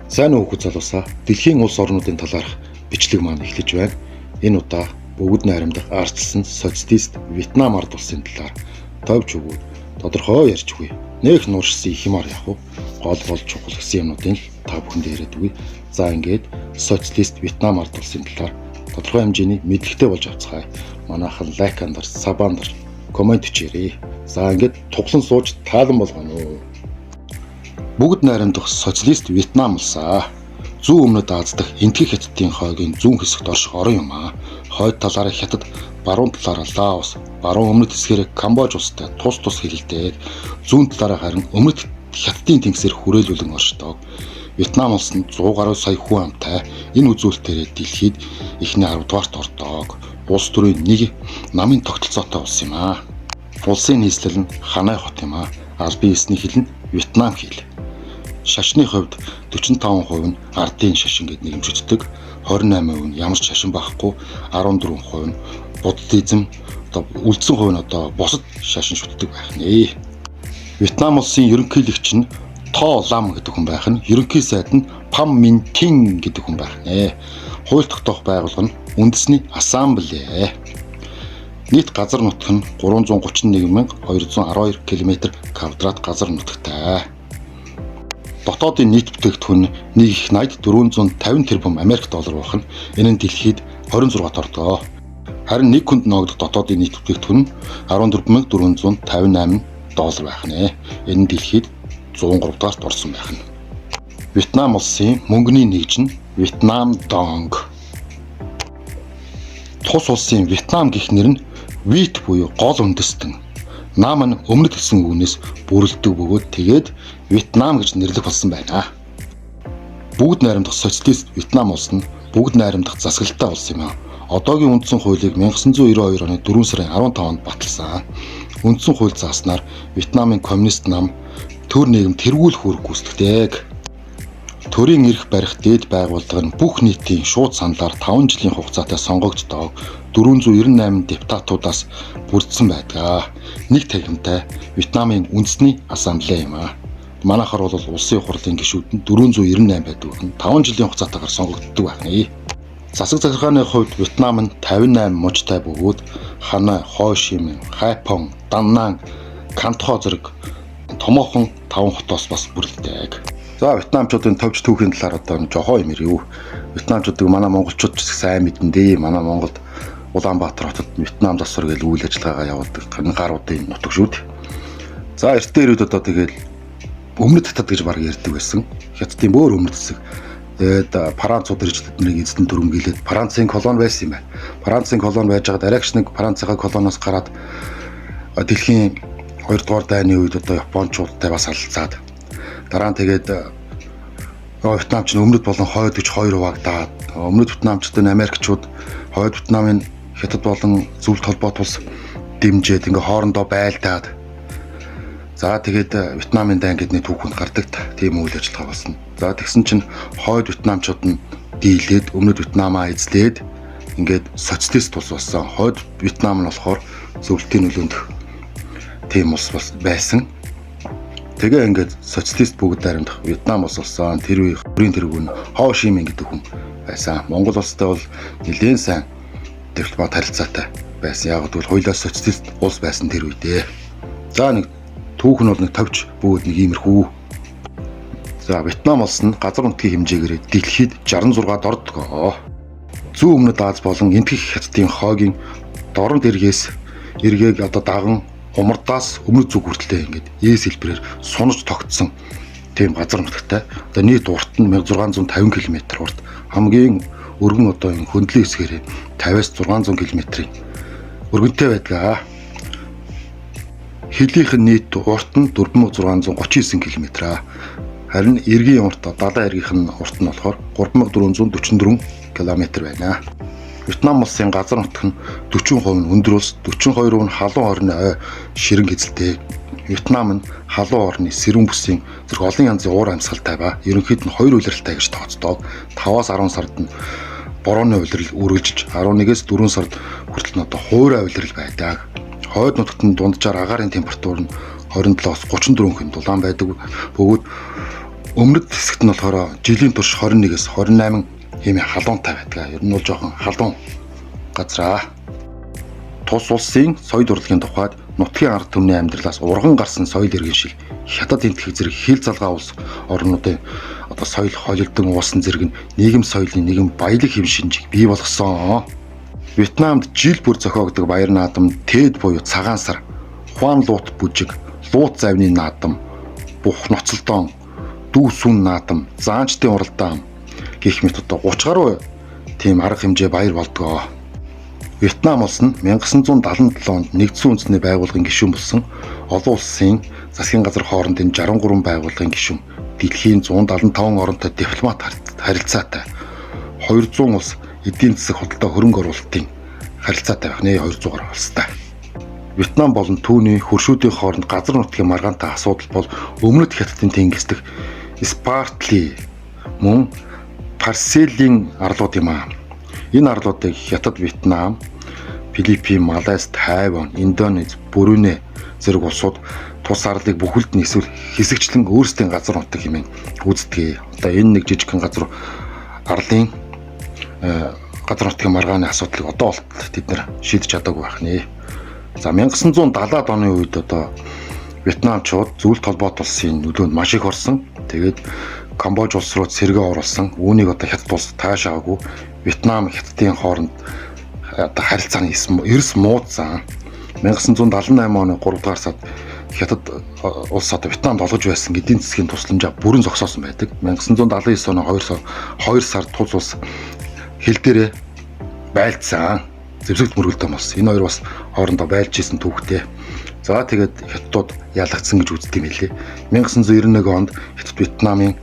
Сайн уу хүү залуусаа дэлхийн улс орнуудын талаарх бичлэг маань эхлэж байна. Энэ удаа бүгд найрамдах ардчилсан социалист Вьетнам ард улсын талаар товч өгөөд тодорхой ярьж буй. Нэх нууршсан их юмар яг уу гол чухал гэсэн юмнуудын та бүхэнд яриад буй. За ингээд социалист Вьетнам ард улсын талаар тодорхой хэмжээний мэдлэгтэй болж авцгаая. Манайхан лайк андар, сабандар, комент хийрээ. За ингээд туглан сууж таалан болгоно уу. Бүгд найрамдах социалист Вьетнам улсаа зүүн өмнөд Аз дахь энэтхэг хятадын хойгийн зүүн хэсэгт орших орон юм аа. Хойд талаараа хятад, баруун талаараа Лаос, баруун өмнөд хэсгээр Камбож улстай тус хэрэлдээд зүүн талаараа харин өмнөд хятадын тэнгисээр хүрээлүүлэн оршдог. Вьетнам улс нь 100 гаруй сая хүн амтай энэ үзүүлэлтээр дэлхийд эхний 10 дугаарт ордог. Улс төрийн нэг намын тогтолцоотой улс юм аа. Улсын нийслэл нь Ханай хот юм аа. Албан ёсны хэл нь Вьетнам хэл. Шашны хувьд 45% нь ардын шашин гэд нэрмжигддэг, 28% нь ямар ч шашин байхгүй, 14% нь буддизм, үлдсэн хувь нь бусад шашин шүтдэг байх нэ. Вьетнам улсын ерөнхийлөгч нь То Лам гэдэг хүн байх нь, ерөнхий сайд нь Pham Minh Thinh гэдэг хүн байх нэ. Хууль тогтоох байгууллага нь үндэсний ассамбле. Нийт газар нутг нь 331,212 км квадрат газар нутагтай. Дотоодын нийт бүтээгдэхүүн нэг их найд 450 тэрбум Америк доллар байх нь энэ нь дэлхийд 26-т ордог. Харин нэг хүнд ногдох дотоодын нийт бүтээгдэхүүн нь 14,458 доллар байх нэ. Энэ нь дэлхийд 103 дугаарт орсон байх нь. Вьетнам улсын мөнгөний нэгж нь Вьетнам Dong. Тус улсын Вьетнам гэх нэр нь Вьет буюу гол үндэстэн. Нам нь өмнөд гэсэн үгнээс бүрэлдэг бөгөөд тэгээд Вьетнам гэж нэрлэх болсон байна. Бүгд найрамдах социалист Вьетнам улс нь бүгд найрамдах засаглалтай улс юм аа. Одоогийн үндсэн хуулийг 1992 оны 4 сарын 15-нд баталсан. Үндсэн хууль зааснаар Вьетнамын коммунист нам төр нийгэм тэргүүлэх үүрэг гүйцэтгэдэг. Төрийн эрх барих дээд байгууллага нь бүх нийтийн шууд саналаар 5 жилийн хугацаатай сонгогддог 498 депутатуудаас бүрдсэн байдаг. Нэг тагимтай Вьетнамын үндэсний ассамбле юм аа. Манайхаар бол улсын хурлын гишүүд нь 498 байдаг. 5 жилийн хугацаатайгаар сонгогддог байна. Засаг захиргааны хувьд Вьетнам нь 58 мужтай бөгөөд Ханай, Хой Шимин, Хайпон, Даннан, Кантхо зэрэг томоохон 5 хотоос бас бүрддэг. За вьетнамчуудын товч түүхийн талаар жохоо юм ирв. Вьетнамчуудыг манай монголчууд ч сайн мэдэн дээ. Манай Монголд Улаанбаатар хотод Вьетнам засвар гэж үйл ажиллагаагаа явуулдаг гаруудын нутаг шүү дээ. За эртний ирээд тэгээд өмнөд хятад гэж баг ярьдаг байсан. Хятадын бөөр өмнөд хэсэг. Тэгээд Францууд ирж тэднийг эзэн төрөмгийлээд Францын колони байсан юм байна. Францын колони байж байгаад арайч нэг Францын колониос гараад дэлхийн 2 дугаар дайны үед Япончуудтай бас алцаад дараа нь тэгээд Вьетнамч нь өмнөд болон хойд гэж хоёр хуваагдаад өмнөд вьетнамчдын Америкчууд хойд Вьетнамын хятад болон зөвлөлт холбоот улс дэмжиж ингээ хоорондоо байлдаад за тэгээд Вьетнамын дайн гэдний түүхэнд гардаг тийм үйл ажиллагаа болсон. За тэгсэн чинь хойд вьетнамчууд нь дийлээд өмнөд Вьетнамаа эзлээд ингээд социалист улс болсон. Хойд Вьетнам нь болохоор зөвлөлтийн нөлөөнд тийм улс байсан. Тэгээ ингээд социалист бүгд найрамдах Вьетнам улс болсон. Тэр үеийн тэргүүн Хо Ши Минь гэдэг хүн байсан. Монгол улстай бол нэлээд сайн дипломат харилцаатай байсан. Яг гэвэл хоёулаа социалист улс байсан тэр үедээ. За нэг түүх нь бол нэг товч бүгд нэг иймэрхүү. За Вьетнам улс нь газар нутгийн хэмжээгээр дэлхийд 66-д ордог. Зүүн өмнөд Аз болон энэтхэг хятадын хойгийн дорн дэргээс эргээг даган умардаас өмнөд зүг хүртэлтэй ингээд ээс хэлбэрээр сунаж тогтсон тийм газар нутагтай. Одоо нийт урт нь 1650 км урт. Хамгийн өргөн энэ хөндлөн хэсгээрээ 50-аас 600 км-ийн өргөнтэй байдаг. Хилийнх нь нийт урт нь 4639 км. Харин эргийн урт далайн эргийнх нь урт нь болохоор 3444 км байна. Вьетнам улсын газар нутаг нь 40% нь өндөр улс, 42% нь халуун орны ширэн хэзэлтэй. Вьетнам нь халуун орны сэрүүн бүсийн зэрэг олон янзын уур амьсгалтай ба ерөнхийд нь 2 улиралтай гэж тооцдог. 5-аас 10 сард нь борооны улирал үргэлжилж 11-ээс 4 сард хүртэл хуурай улирал байдаг. Хойд нутагт нь дунджаар агаарын температур нь 27-аас 34 хүн дулаан байдаг. Бөгөөд Өмнөд хэсэгт нь болохоор жилийн турш 21-с 28 хэмээн халуунтай байдаг. Ер нь бол жоохон халуун газар. Тус улсын соёл урлагийн тухайд нутгийн ард түмний амьдралаас урган гарсан соёл иргэн шиг хятад энтэх зэрэг хил залгаа улс орнуудын соёл холилдон уусан зэрэг нийгэм соёлын нэгэн баялаг хэв шинжийг бий болгосон. Вьетнамд жил бүр зохиогддог баяр наадам Тэд буюу цагаан сар, Хуан луут бүжиг, луут завны наадам, бух ноцолдон, дүү сүн наадам, заанчдын уралдаан гэх мэт 30 гаруй тийм арга хэмжээ баяр болдгоо. Вьетнам улс нь 1977 онд нэгдсэн үндэсний байгууллагын гишүүн болсон олон улсын засгийн газар хоорондын 63 байгууллагын гишүүн, дэлхийн 175 оронтой дипломат харилцаатай 200 улс эдийн засаг худалдаа хөрөнгө оруулалтын харилцаатай байх нэ 200 гаруй улстай. Вьетнам болон түүний хөршүүдийн хооронд газар нутгийн маргаантай асуудал бол өмнөд хятадын тэнгис дэх Спартли мөн Парселийн арлууд юм аа. Энэ арлуудыг Хятад, Вьетнам, Филиппин, Малайз, Тайван, Индонез, Бруней зэрэг улсууд тус арлыг бүхэлд нь эсвэл хэсэгчлэн өөрсдийн газар нутаг хэмээн үздэг. Одоо энэ нэг жижигхэн газар арлын газар нутгийн маргааны асуудлыг одоо болтол тэд нэр шийдэж чадаагүй байх нэ. За 1970-аад оны үед Вьетнамчууд зөвлөлт холбоот улсын нөлөөнд маш их орсон. Тэгээд Камбож улс руу сэргээ оруулсан. Үүнийг Хятад улс таашаагүй. Вьетнам Хятадын хооронд харилцааны эрс муудсан. 1978 оны 3 дугаар сард Хятад улс Вьетнамд олгож байсан эдийн засгийн тусламжаа бүрэн зогсоосон байдаг. 1979 оны 2 сард тус улс хил дээрээ байлцсан. Зэвсэгт мөргөлдөм болсон. Энэ хоёр бас хоорондоо байлж исэн түүхтэй. За тэгээд Хятадууд ялагдсан гэж үздэг юм лээ. 1991 онд Хятад Вьетнамын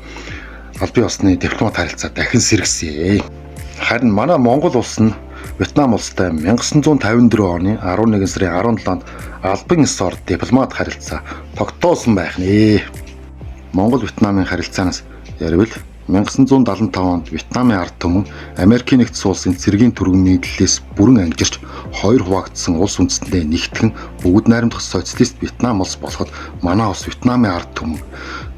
албан ёсны дипломат харилцаа дахин сэргсэн. Харин манай Монгол улс нь Вьетнам улстай 1954 оны 11 сарын 17-нд албан ёсоор дипломат харилцаа тогтоосон байх нэ. Монгол Вьетнамын харилцаанаас ярил 1975 онд Вьетнамын ард түмэн Америкийн нэгдсэн улсын цэргийн түргэн нийтлэлээс бүрэн ангижирч хоёр хуваагдсан улс үндэстнээ нэгтгэн бүгд найрамдах социалист Вьетнам улс болоход манай улс Вьетнамын ард түмэн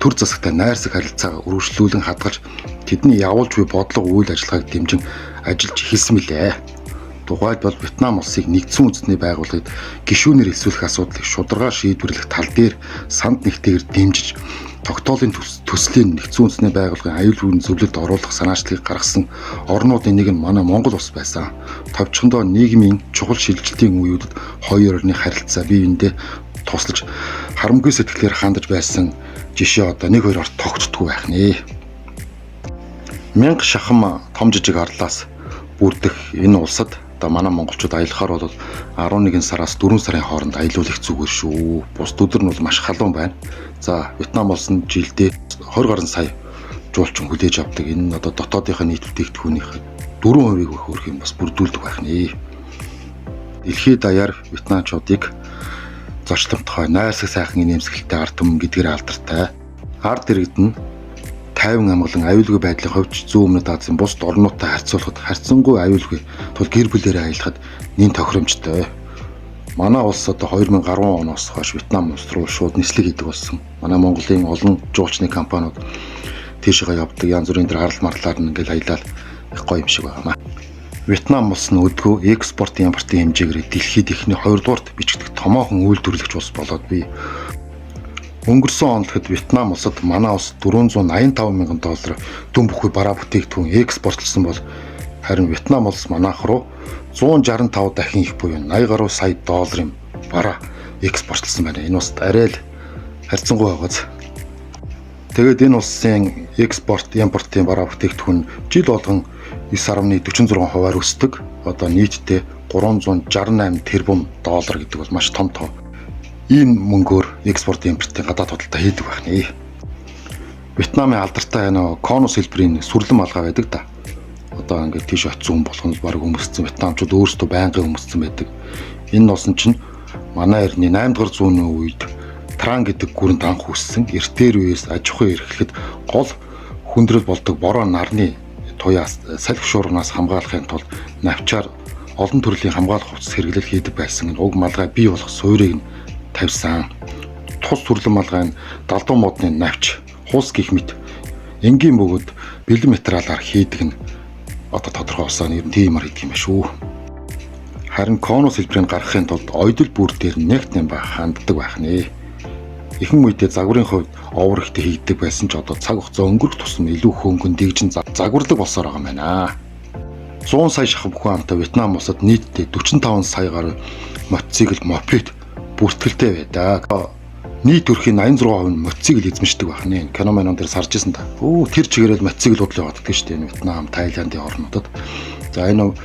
төр засагтай найрсаг харилцаагаа өргөжлүүлэн хадгалж тэдний явуулж буй бодлого үйл ажиллагааг дэмжин ажиллаж эхэлсэн мэлээ. Тухайлбал Вьетнам улсыг нэгдсэн үндэсний байгууллагад гишүүнээр эсвэлэх асуудлыг шударгаар шийдвэрлэх тал дээр санд нэгтэйгээр дэмжиж тогтоолын төслийн нэгдсэн үндэсний байгууллагын аюулгүй зөвлөлд оруулах санаачлагыг гаргасан орнуудын нэг нь манай Монгол улс байсан. Товчхондоо нийгмийн чухал шилжилтийн үеүүдэд хоёр орны харилцаа бие биендээ туслаж харамгүй сэтгэлээр хандаж байсан жишээ нэг хоёр орд тогтдоггүй байх нэ. Мянга шахам том жижиг арлаас бүрдэх энэ улсад манай монголчууд аялахаар бол 11 сараас 4 сарын хооронд аялуул их зүгээр шүү. Бусд өдөр нь бол маш халуун байна. За Вьетнам улс нь жилдээ 20 гаруй сая жуулчин хүлээж авдаг. Энэ дотоодынхаа нийт бүтээгдэхүүнийх 4% хөрөх юм бас бүрдүүлдэг байх нэ. Дэлхийд даяар Вьетнамчуудыг зочломтгой найрсаг сайхан инээмсэглэлтэй ард түмэн гэдгээр алдартай. Ард иргэд нь тайван амгалан аюулгүй байдлын хувьд зүүн өмнөд Азийн бусад орнуудтай харьцуулахад харьцангуй аюулгүй тул гэр бүлээрээ аялахад нэн тохиромжтой. Манай улс 2010 оноос хойш Вьетнам улс руу шууд нислэг хийдэг болсон. Манай Монголын олон жуулчны компаниуд тийшээ явдаг янз бүрийн арал марлаар ингээл аялал их гоё юм шиг байгаамаа. Вьетнам улс нь өдгөө экспорт импортын хэмжээгээр дэлхийд ихний 2 дугаарт бичигдэх томоохон үйлдвэрлэгч улс болоод бий. Өнгөрсөн онд Вьетнам улсад манай улс $485 мянган дүн бүхий бараа бүтээгдэхүүн экспортлсон бол харин Вьетнам улс манайх руу 165 дахин их буюу 80 гаруй сая долларын бараа экспортлсон байна. Энэ улсад арай л харьцангуй байгааз. Тэгээд энэ улсын экспорт импортын бараа бүтээгдэхүүн жил болгон 9.46% өсдөг. Одоо нийтдээ $368 тэрбум гэдэг бол маш том тоо. Ийм мөнгөөр экспорт импортын гадаад худалдаа хийдэг байх нэ. Вьетнамын алдартай конус хэлбэрийн сүрлэн малгай байдаг да. Одоо ингээд тийш очсон хүн болгоно баг өмссөн вьетнамчууд өөрсдөө байнгын өмссөн байдаг. Энэ носон чинь манай эртний 8 дугаар зууны үед Тран гэдэг гүрэнд анх үүссэн. Эртээр үеэс аж ахуйн эрхлэхэд гол хүндрэл болдог бороо нарны туяас салхи шуургаас хамгаалахын тулд навчаар олон төрлийн хамгаалах хувцас хэрэглэл хийдэг байсан. Уг малгай бий болох суурийг тавьсан. Тус сүрлэн малгай нь далдуу модны навч, хус гэх мэт Энгийн бөгөөд бэлэн материалаар хийдэг нь одоо тодорхой болсон ер нь тиймэр хийдэг юм ба шүү. Харин конус хэлбэрийг гаргахын тулд ойдол бүр дээр нэгт юм ба ханддаг байх нэ. Ихэнх үедээ загварын хувьд овор ихтэй хийгдэг байсан ч одоо цаг хугацаа өнгөрөх тусам илүү хөнгөн дэгжин загварлаг болсоор байгаа юм байна. 100 сая шахам хүн амтай Вьетнам улсад нийтдээ 45 сая гаруй мотоцикл, мопед бүртгэлтэй байдаг. Нийт төрхийн 86% нь мотоцикл эзэмшдэг байх нэ. Кино манон дээр сарж исэн та. Тэр чигээрэл мотоцикл удлаа яваад гэдэг шүү дээ. Вьетнам, Тайландын орнуудад. За энэ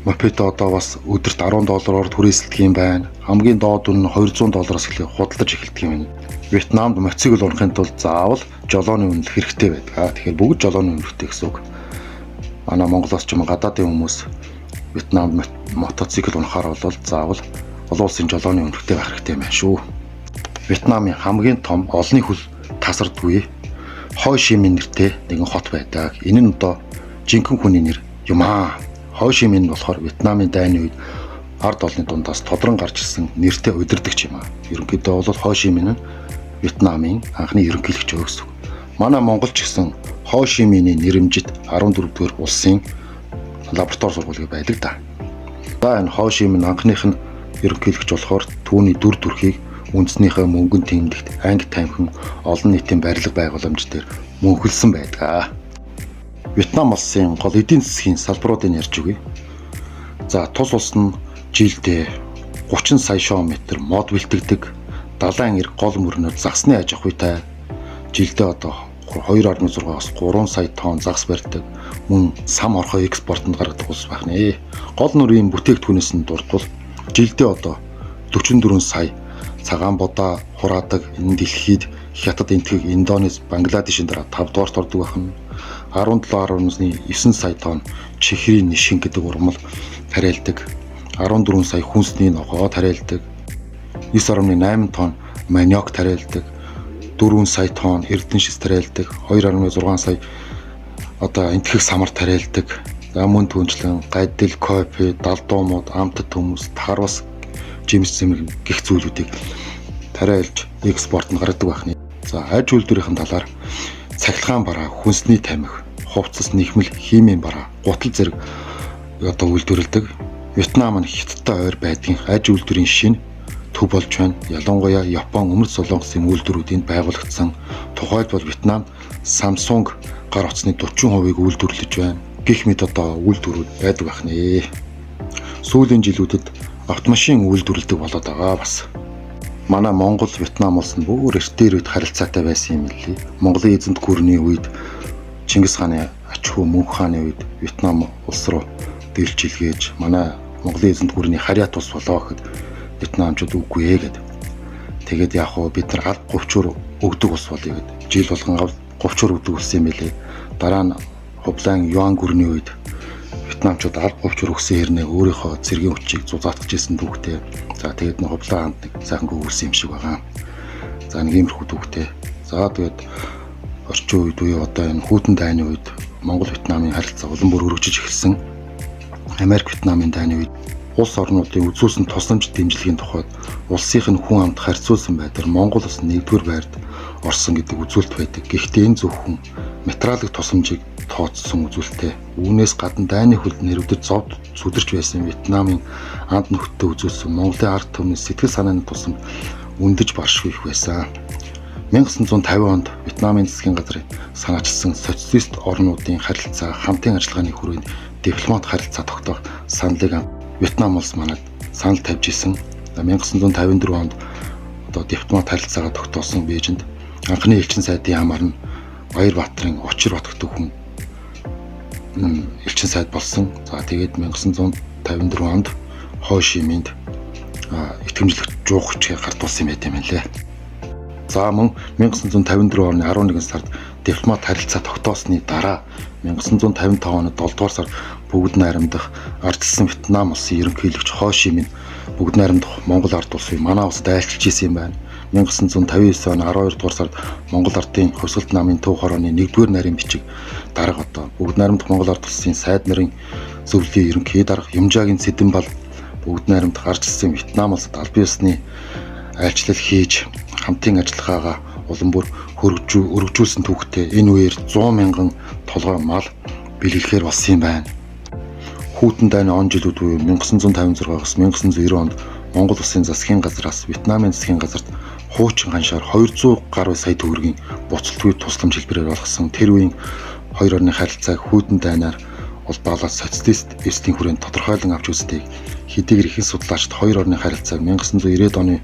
мопед одоо бас өдөрт $10-оор түрээсэлдэг юм байна. Хамгийн доод үн нь $200-оос эхлэх худалдаж эхэлдэг юм байна. Вьетнамд мотоцикл унахын тулд заавал жолооны үнэлэх хэрэгтэй байдаг. Тэгэхээр бүгд жолооны үнэлэхтэй гэсэн үг. Манай Монголоос ч юм гадаадын хүмүүс Вьетнамд мотоцикл унахаар бол заавал олон улсын жолооны үнэлэхтэй байх хэрэгтэй юм байна шүү. Вьетнамын хамгийн том олонний хөл тасардгүй Хой Ши Минь нэртэй нэгэн хот байдаг. Энэ нь одоо жинхэнэ хүний нэр юм аа. Хой Ши Минь болохоор Вьетнамын дайны үед ард олонны дундаас тодрон гарч ирсэн нэртэй удирдагч юм аа. Ерөнхийдөө бол Хой Ши Минь нь Вьетнамын анхны ерөнхийлөгч гэсэн. Манай Монгол ч гэсэн Хой Ши Минь-ийн нэрэмжит 14-р улсын лаборатори сургуулийг байдаг да. За энэ Хой Ши Минь анхных нь ерөнхийлөгч болохоор түүний дүр төрхийг үндэснийхээ мөнгөн тэмдэгт анги тамхин олон нийтийн барилга байгууламж дээр мөнхөлсөн байдаг. Вьетнам улсын гол эдийн засгийн салбаруудыг ярьж өгье. За тус улс нь жилдээ 30 сая км мод бэлтгэдэг, далайн эрг гол мөрнөд загсны аж ахуйтай жилдээ одоо 2.6-аас 3 сая тонн загс барьдаг, мөн сам орхой экспортод гаргадаг улс байх нэ. Гол нурийн бүтээгдэхүүнээс нь дурдвал жилдээ одоо 44 сая цагаан будаа хураадаг. Энэ дэлхийд хятад, энэтхэг, Индонез, Бангладешийн дараа 5 дугаарт ордог байна. 17.9 сая тонн чихрийн нишин гэдэг урмал тариалдаг. 14 сая хүнсний ногоо тариалдаг. 9.8 тонн маниок тариалдаг. 4 сая тонн эрдэнэ шис тариалдаг. 2.6 сая одоо энэтхэг самар тариалдаг. За мөн түнчлэн гайдал, кофе, далдуумууд, амтд хүмүүс, тарвас, жимс зэмэг гих зүйлүүдийг тариалж экспортод гаргадаг байна. За аж үйлдвэрийн талаар цахилгаан бараа, хүнсний тамхи, хувцас, нэхмэл, химийн бараа, гутал зэрэг одоо үйлдвэрлэдэг. Вьетнам нь хятадтай ойр байдгийн аж үйлдвэрийн шин төв болж байна. Ялангуяа Япон, Өмнөд Солонгосын үйлдвэрүүдийг байгуулагдсан. Тухайлбал Вьетнам Samsung гар утасны 40%-ийг үйлдвэрлэж байна. Гэх мэт одоо үйлдвэрүүд байдаг байна. Сүүлийн жилүүдэд автомашин үйлдвэрлэдэг болоод байгаа бас. Манай Монгол Вьетнам улс нь бүр эртээр үед харилцаатай байсан юм лээ. Монголын эзэнт гүрний үед Чингис хааны ач хүү мөнх хааны үед Вьетнам улс руу дэлжилгээж манай Монголын эзэнт гүрний харьяат улс болоо гэхэд Вьетнамчууд үгүй ээ гэд. Тэгээд яг хуу бид нар аль говьчур өгдөг улс болъё гэд. Жил болгон говьчур өгдөг улс юм лээ. Дараа нь Хувлаан Юан гүрний үед Вьетнамчууд аль говьчур өгсөн хэрнээ өөрийнхөө цэргийн хүчийг зузаатгаж ирсэн дүүхтэй. За тэгээд нэг Хувлаан хамт нэг сайхан гүрсэн юм шиг байгаа. За нэг иймэрхүү дүүхтэй. За тэгээд орчин үед үе одоо энэ хүйтэн дайны үед Монгол Вьетнамын харилцаа улам бүр өргөжиж эхэлсэн. Америк Вьетнамын дайны үед улс орнуудын үзүүлсэн тусламж дэмжлэгийн тухайд улсынх нь хүн амт харьцуулсан байдлаар Монгол улс 1-р байрт орсон гэдэг үзүүлэлт байдаг. Гэхдээ энэ зөвхөн материалын тусламжийг тооцсон үзүүлэлттэй. Үүнээс гадна дайны хөлд нэрвдэд зовд сүдэрч байсан Вьетнамын анд нөхөдтэй үзүүлсэн Монголын ард түмний сэтгэл санааны тусламж үндэж баршгүй их байсан. 1950 онд Вьетнамын засгийн газрын санаачилсан социалист орнуудын харилцаа хамтын ажиллагааны хүрээнд дипломат харилцаа тогтоох саналыг Вьетнам улс манад санал тавьж исэн. 1954 онд одоо дипломат харилцаагаа тогтоосон Бээжинд анхны элчин сайдын хамаар нь Баярбаатарын Учир Батгдаг хүн элчин сайд болсон. За тэгээд 1954 онд Хой Ши Миньд итгэмжлэх жуух хүчээр гарт болсон юм байт юм лээ. За мөн 1954 оны 11 сард дипломат харилцаа тогтоосны дараа 1955 оны 7 дугаар сард бүгд найрамдах ардчилсан Вьетнам улсын ерөнхийлөгч Хой Ши Минь бүгд найрамдах Монгол ард улсыг манай улсад айлчилж исэн юм байна. 1959 оны 12 дугаар сард Монгол ардын Хувьсгалт намын төв хорооны 1-р нарийн бичиг дарга одоо бүгд найрамдах Монгол ард улсын сайд нарын зөвлөлийн ерөнхий дарга Юмжаагийн Цэдэн бол бүгд найрамдах ардчилсан Вьетнам улсад аль биесны айлчлал хийж хамтын ажиллагаагаа улам бүр өргөжүүлсэн түүхтэй энэ үеэр 100 мянган толгой мал бэлгэлэхээр болсон юм байна. Хүйтэн дайны он жилүүд буюу 1956-аас 1990 онд Монгол Улсын засгийн газраас Вьетнамын засгийн газарт хуучин ханшаар 200 гаруй сая төгрөгийн буцалтгүй тусламж хэлбэрээр олгосон тэр үеийн хоёр орны харилцааг хүйтэн дайнаар улбаалаад социалист эсдийн хүрээнд тодорхойлон авч үздэг. Хэдийгээр ихэнх судлаачид хоёр орны харилцааг 1990-ад оны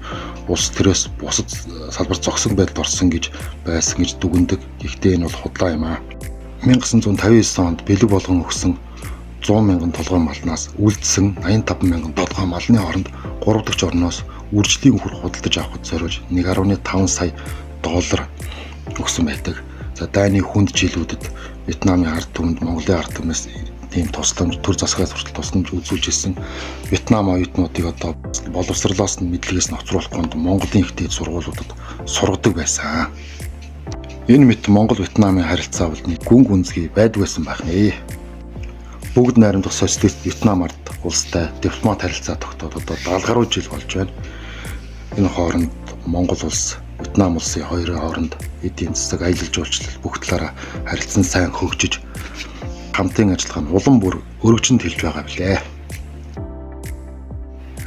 улс төрөөс бусад салбар зогсон байдалд орсон гэж байсан гэж дүгнэдэг. Гэхдээ энэ бол худлаа юм аа. 1959 онд бэлэг болгон өгсөн 100 мянган толгой малнаас үлдсэн 85 мянган толгой малны хооронд 3 дахь орноос үржлийн хөр худалдаж авахд зориулж 1.5 сая доллар өгсөн байдаг. За дайны хүнд жилүүдэд Вьетнамын ард түмэнд Монголын ард түмнээс тийм тусламж төр засгаас хүртэл тусламж үзүүлж ирсэн. Вьетнам оюутнуудыг одоо боловсрлоос нь мэдлэгээс нь оцруулах гонд Монголын их дээд сургуулиудад сургадаг байсан. Энэ мэт Монгол-Вьетнамын харилцаа бол гүн гүнзгий байдаг байсан байх нэ. Бүгд найрамдах социалист Вьетнам ард улстай дипломат харилцаа тогтоод одоо 70 гаруй жил болж байна. Энэ хооронд Монгол улс Вьетнам улсын хоёрын хооронд эдийн засаг, аялал жуулчлал бүх талаараа харилцан сайн хөгжиж хамтын ажиллагаа нь улам бүр өргөжинд хэлж байгаа билээ.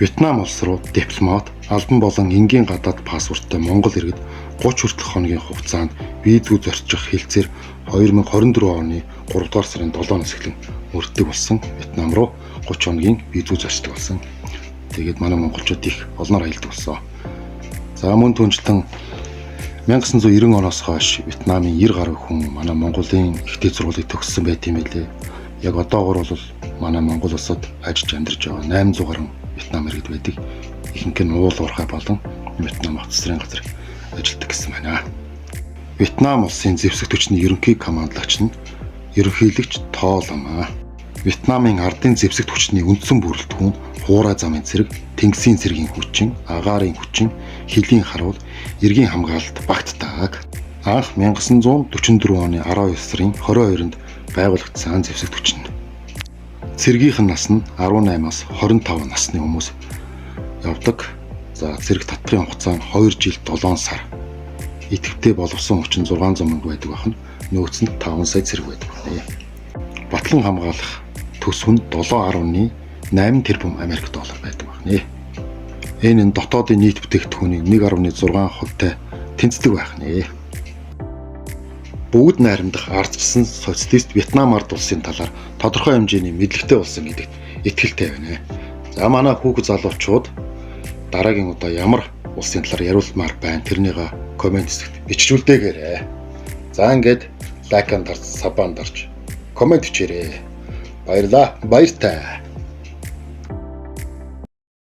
Вьетнам улс руу дипломат албан болон энгийн гадаад паспорттой Монгол иргэд 30 хүртэлх хоногийн хугацаанд визүү зорчих хэлцээр 2024 оны 3 дугаар сарын 7-оос эхлэн мөрддөг болсон. Вьетнам руу 30 хоногийн визүү зорчдог болсон. Тэгээд манай монголчууд их олноор аялдаг болсон. За мөн түнчлэн 1990 оноос хойш Вьетнамын 90 гаруй хүн манай Монголын ихтэй сургуулийг төгссөн байт юм билээ. Яг одоогор бол манай Монгол улсад ажиллаж амьдарч байгаа 800 гаруй Вьетнам иргэд байдаг. Ихэнх нь уул уурхай болон Вьетнам хот засрын газар ажилладаг гэсэн байна. Вьетнам улсын зэвсэг түвшний ерөнхий командлагч нь ерөнхийлөгч Тоо Лам. Вьетнамын ардын зэвсэг түвшний үндсэн бүрэлдэхүүн хуурай замын цэрэг, тэнгисийн цэргийн хүчин, агаарын хүчин, хилийн харуул, эргийн хамгаалалт багтдаг. Анх 1944 оны 12 сарын 22-нд байгуулагдсан зэвсэг түвшин. Цэргийнхэн нас нь 18-аас 25 насны хүмүүс явдаг. За цэрэг татхын хугацаа нь 2 жил 7 сар. Идэвхтэй боловсон хүчин 600 мянга байдаг бахна. Нөөц нь 5 сая цэрэг байдаг байна. Батлан хамгаалах төсөв нь 7.8 тэрбум Америк доллар байдаг байна. Энэ нь дотоодын нийт бүтээгдэхүүний 1.6%-тай тэнцдэг байна. Бүгд найрамдах ардчсан социалист Вьетнам ард улсын талаар тодорхой хэмжээний мэдлэгтэй болсон гэдэгт итгэлтэй байна. За манай хүүхэд залуучууд дараагийн удаа ямар улсын талаар яриулмаар байна тэрнийга комент хэсэгт бичжүүлдээгээрэй. За ингээд лайкан дарж, сабан дарж, комент бичээрэй. Баярлалаа. Баяртай.